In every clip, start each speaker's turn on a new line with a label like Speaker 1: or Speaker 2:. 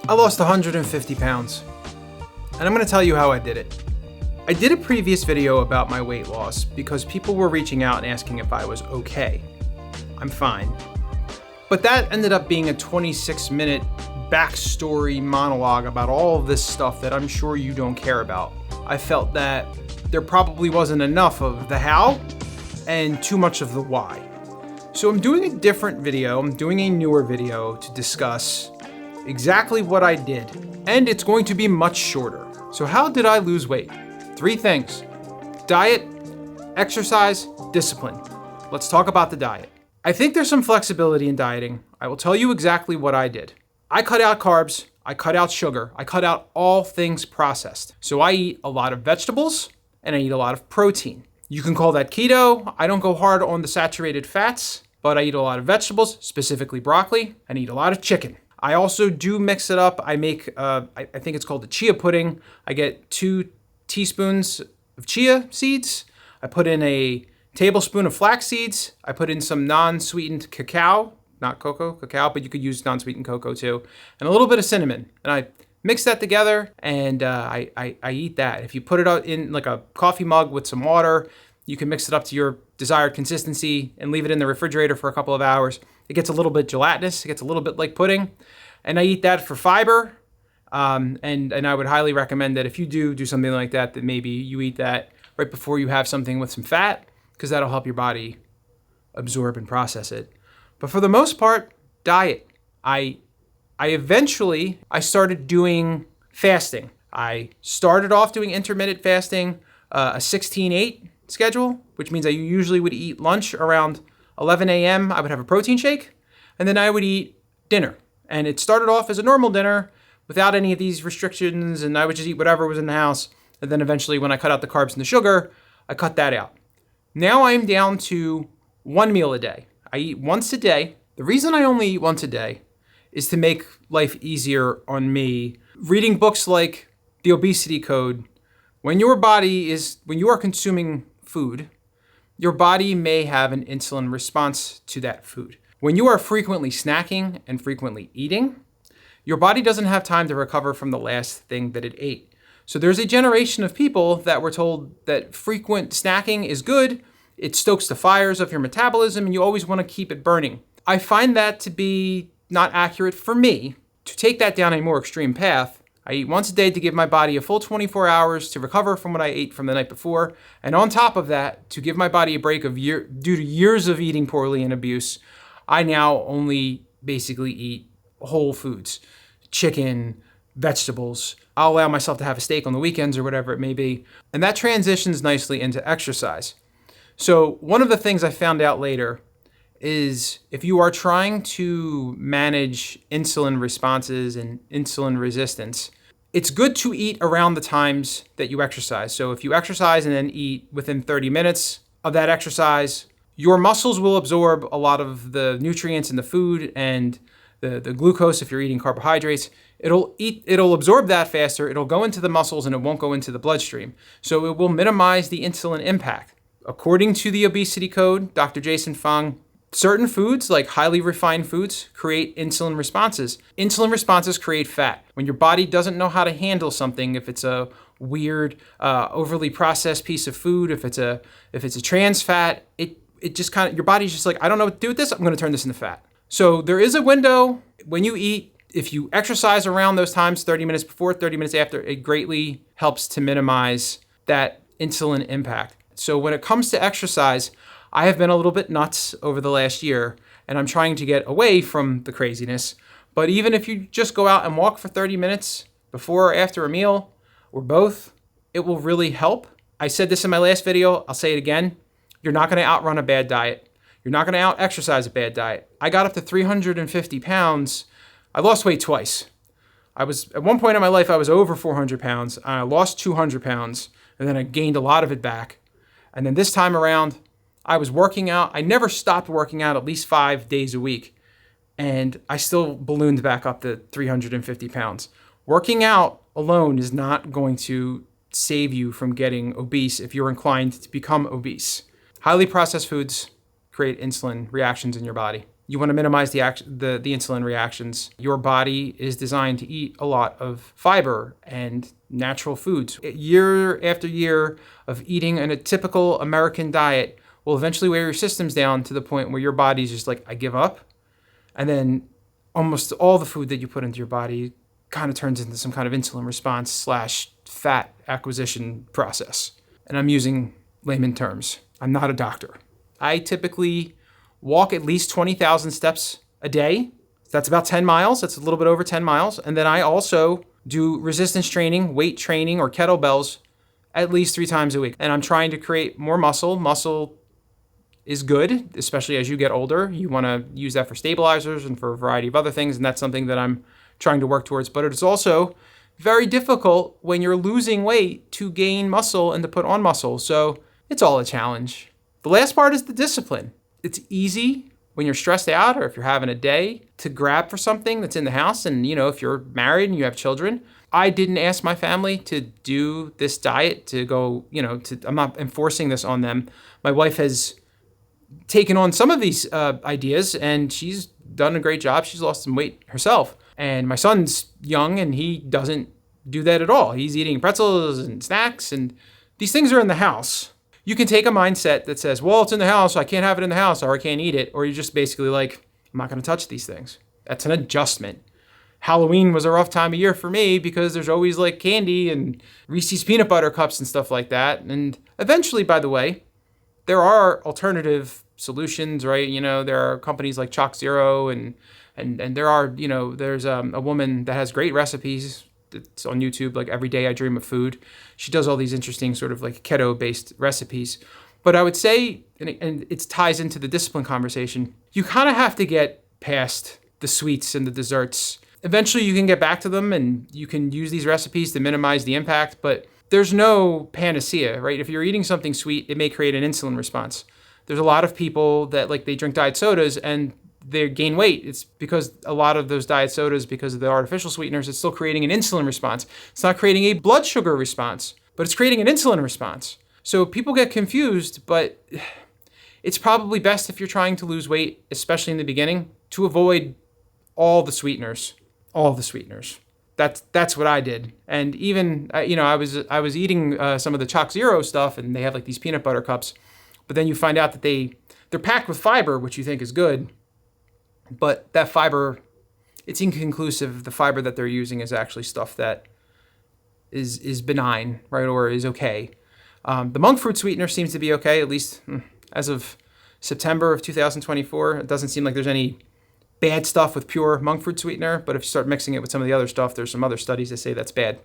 Speaker 1: I lost 150 pounds, and I'm going to tell you how I did it. I did a previous video about my weight loss because people were reaching out and asking if I was okay. I'm fine. But that ended up being a 26-minute backstory monologue about all of this stuff that I'm sure you don't care about. I felt that there probably wasn't enough of the how and too much of the why. So I'm doing a different video. I'm doing a newer video to discuss exactly what I did, and it's going to be much shorter. So how did I lose weight? 3 things: diet, exercise, discipline. Let's talk about the diet. I think there's some flexibility in dieting. I will tell you exactly what I did. I cut out carbs, I cut out sugar, I cut out all things processed. So I eat a lot of vegetables and I eat a lot of protein. You can call that keto. I don't go hard on the saturated fats, but I eat a lot of vegetables, specifically broccoli, and eat a lot of chicken. I also do mix it up. I make, I think it's called the chia pudding. I get 2 teaspoons of chia seeds. I put in a tablespoon of flax seeds. I put in some non-sweetened cacao, not cocoa, cacao, but you could use non-sweetened cocoa too, and a little bit of cinnamon. And I mix that together and I eat that. If you put it out in like a coffee mug with some water, you can mix it up to your desired consistency and leave it in the refrigerator for a couple of hours. It gets a little bit gelatinous. It gets a little bit like pudding. And I eat that for fiber. And I would highly recommend that if you do something like that, that maybe you eat that right before you have something with some fat, because that'll help your body absorb and process it. But for the most part, diet. I eventually started doing fasting. I started off doing intermittent fasting, a 16-8 schedule, which means I usually would eat lunch around 11 a.m. I would have a protein shake, and then I would eat dinner. And it started off as a normal dinner without any of these restrictions, and I would just eat whatever was in the house. And then eventually when I cut out the carbs and the sugar, I cut that out. Now I'm down to 1 meal a day. I eat once a day. The reason I only eat once a day is to make life easier on me. Reading books like The Obesity Code, when you are consuming food, your body may have an insulin response to that food. When you are frequently snacking and frequently eating, your body doesn't have time to recover from the last thing that it ate. So there's a generation of people that were told that frequent snacking is good. It stokes the fires of your metabolism and you always want to keep it burning. I find that to be not accurate for me. To take that down a more extreme path, I eat once a day to give my body a full 24 hours to recover from what I ate from the night before. And on top of that, to give my body a break due to years of eating poorly and abuse, I now only basically eat whole foods, chicken, vegetables. I'll allow myself to have a steak on the weekends or whatever it may be. And that transitions nicely into exercise. So one of the things I found out later is if you are trying to manage insulin responses and insulin resistance, it's good to eat around the times that you exercise. So if you exercise and then eat within 30 minutes of that exercise, your muscles will absorb a lot of the nutrients in the food and the glucose if you're eating carbohydrates. It'll absorb that faster, it'll go into the muscles and it won't go into the bloodstream. So it will minimize the insulin impact. According to the Obesity Code, Dr. Jason Fung, certain foods, like highly refined foods, create insulin responses. Insulin responses create fat. When your body doesn't know how to handle something, if it's a weird, overly processed piece of food, if it's a trans fat, it just kind of, your body's just like, I don't know what to do with this, I'm going to turn this into fat. So there is a window when you eat. If you exercise around those times, 30 minutes before, 30 minutes after, it greatly helps to minimize that insulin impact. So when it comes to exercise, I have been a little bit nuts over the last year, and I'm trying to get away from the craziness. But even if you just go out and walk for 30 minutes before or after a meal, or both, it will really help. I said this in my last video, I'll say it again. You're not gonna outrun a bad diet. You're not gonna out-exercise a bad diet. I got up to 350 pounds. I lost weight twice. At one point in my life, I was over 400 pounds. I lost 200 pounds, and then I gained a lot of it back. And then this time around, I was working out. I never stopped working out at least 5 days a week. And I still ballooned back up to 350 pounds. Working out alone is not going to save you from getting obese if you're inclined to become obese. Highly processed foods create insulin reactions in your body. You want to minimize the insulin reactions. Your body is designed to eat a lot of fiber and natural foods. Year after year of eating in a typical American diet will eventually wear your systems down to the point where your body's just like, I give up. And then almost all the food that you put into your body kind of turns into some kind of insulin response / fat acquisition process. And I'm using layman terms. I'm not a doctor. I typically walk at least 20,000 steps a day. That's about 10 miles. That's a little bit over 10 miles. And then I also do resistance training, weight training, or kettlebells at least 3 times a week. And I'm trying to create more muscle. Muscle is good, especially as you get older. You want to use that for stabilizers and for a variety of other things. And that's something that I'm trying to work towards. But it's also very difficult when you're losing weight to gain muscle and to put on muscle. So it's all a challenge. The last part is the discipline. It's easy when you're stressed out or if you're having a day to grab for something that's in the house. And, if you're married and you have children, I didn't ask my family to do this diet to go, I'm not enforcing this on them. My wife has taken on some of these ideas and she's done a great job. She's lost some weight herself. And my son's young and he doesn't do that at all. He's eating pretzels and snacks and these things are in the house. You can take a mindset that says, well, it's in the house, so I can't have it in the house, or I can't eat it. Or you're just basically like, I'm not going to touch these things. That's an adjustment. Halloween was a rough time of year for me because there's always like candy and Reese's peanut butter cups and stuff like that. And eventually, by the way, there are alternative solutions, right? There are companies like Chalk Zero and there are, there's a woman that has great recipes. It's on YouTube, like Every Day I Dream of Food. She does all these interesting sort of like keto-based recipes. But I would say, and it ties into the discipline conversation, you kind of have to get past the sweets and the desserts. Eventually you can get back to them and you can use these recipes to minimize the impact, but there's no panacea, right? If you're eating something sweet, it may create an insulin response. There's a lot of people that they drink diet sodas and they gain weight. It's because a lot of those diet sodas, because of the artificial sweeteners, it's still creating an insulin response. It's not creating a blood sugar response, but it's creating an insulin response. So people get confused, but it's probably best if you're trying to lose weight, especially in the beginning, to avoid all the sweeteners. All the sweeteners. That's what I did. And even, I was eating some of the Chalk Zero stuff and they have like these peanut butter cups, but then you find out that they're packed with fiber, which you think is good. But that fiber, it's inconclusive. The fiber that they're using is actually stuff that is benign, right, or is okay. The monk fruit sweetener seems to be okay, at least as of September of 2024. It doesn't seem like there's any bad stuff with pure monk fruit sweetener, but if you start mixing it with some of the other stuff, there's some other studies that say that's bad.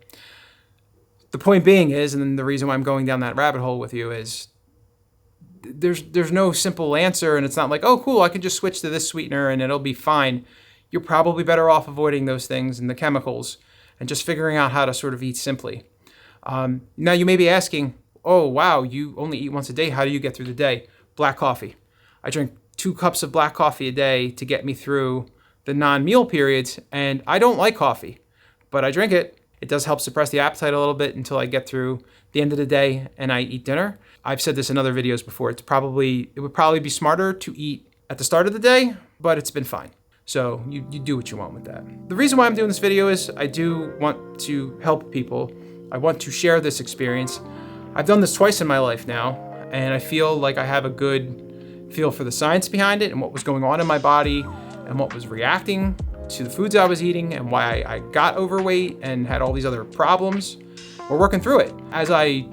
Speaker 1: The point being is, and the reason why I'm going down that rabbit hole with you is, there's no simple answer, and it's not like, oh, cool, I can just switch to this sweetener and it'll be fine. You're probably better off avoiding those things and the chemicals and just figuring out how to sort of eat simply. Now you may be asking, oh, wow, you only eat once a day. How do you get through the day? Black coffee. I drink 2 cups of black coffee a day to get me through the non-meal periods, and I don't like coffee, but I drink it. It does help suppress the appetite a little bit until I get through the end of the day and I eat dinner. I've said this in other videos before. It would probably be smarter to eat at the start of the day, but it's been fine. So you do what you want with that. The reason why I'm doing this video is I do want to help people. I want to share this experience. I've done this twice in my life now, and I feel like I have a good feel for the science behind it and what was going on in my body and what was reacting to the foods I was eating and why I got overweight and had all these other problems. We're working through it. As I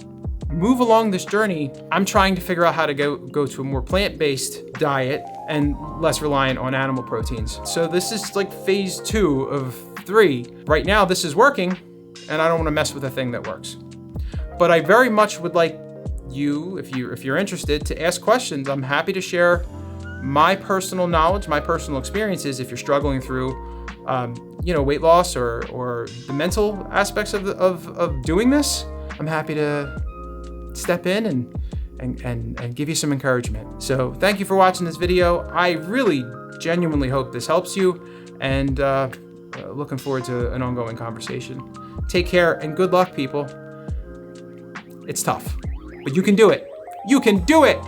Speaker 1: move along this journey, I'm trying to figure out how to go to a more plant-based diet and less reliant on animal proteins. So this is like phase 2 of 3. Right now, this is working, and I don't want to mess with a thing that works. But I very much would like you, if you're interested, to ask questions. I'm happy to share my personal knowledge, my personal experiences if you're struggling through weight loss or the mental aspects of doing this. I'm happy to step in and give you some encouragement. So thank you for watching this video. I really genuinely hope this helps you, and looking forward to an ongoing conversation. Take care and good luck, people. It's tough, but you can do it. You can do it.